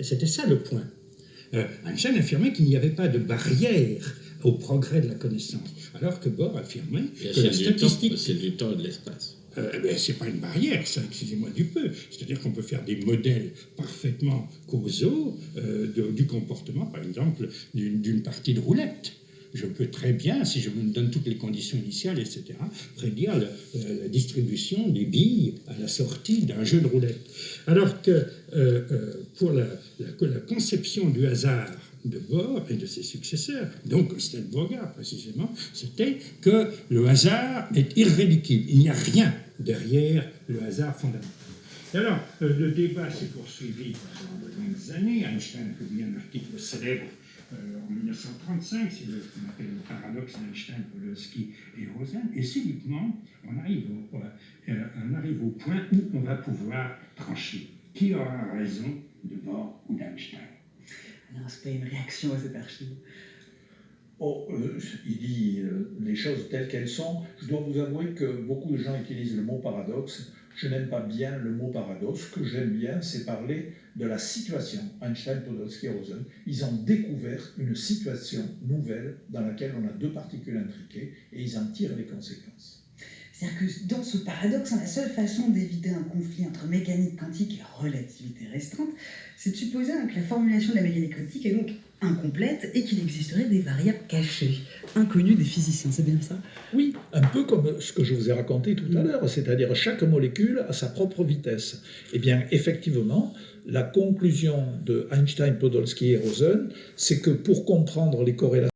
c'était ça le point. Einstein affirmait qu'il n'y avait pas de barrière au progrès de la connaissance, alors que Bohr affirmait que la statistique... C'est du temps et de l'espace. C'est pas une barrière, ça, excusez-moi du peu. C'est-à-dire qu'on peut faire des modèles parfaitement causaux du comportement, par exemple, d'une partie de roulette. Je peux très bien, si je me donne toutes les conditions initiales, etc., prédire la distribution des billes à la sortie d'un jeu de roulette. Alors que pour la conception du hasard de Bohr et de ses successeurs, donc Stenboga précisément, c'était que le hasard est irréductible. Il n'y a rien derrière le hasard fondamental. Et alors, le débat s'est poursuivi pendant de longues années. Einstein a publié un article célèbre en 1935, c'est ce qu'on appelle le paradoxe d'Einstein, Podolsky et Rosen, et subitement, on arrive au point où on va pouvoir trancher. Qui aura raison de Bohr ou d'Einstein? Non, c'est pas une réaction à cette archive. Il dit les choses telles qu'elles sont. Je dois vous avouer que beaucoup de gens utilisent le mot paradoxe. Je n'aime pas bien le mot paradoxe. Ce que j'aime bien, c'est parler de la situation. Einstein, Podolsky et Rosen, ils ont découvert une situation nouvelle dans laquelle on a deux particules intriquées et ils en tirent les conséquences. C'est-à-dire que dans ce paradoxe, la seule façon d'éviter un conflit entre mécanique quantique et relativité restreinte, c'est de supposer que la formulation de la mécanique quantique est donc incomplète et qu'il existerait des variables cachées, inconnues des physiciens. C'est bien ça? Oui, un peu comme ce que je vous ai raconté tout à l'heure, c'est-à-dire chaque molécule a sa propre vitesse. Eh bien, effectivement, la conclusion de Einstein, Podolsky et Rosen, c'est que pour comprendre les corrélations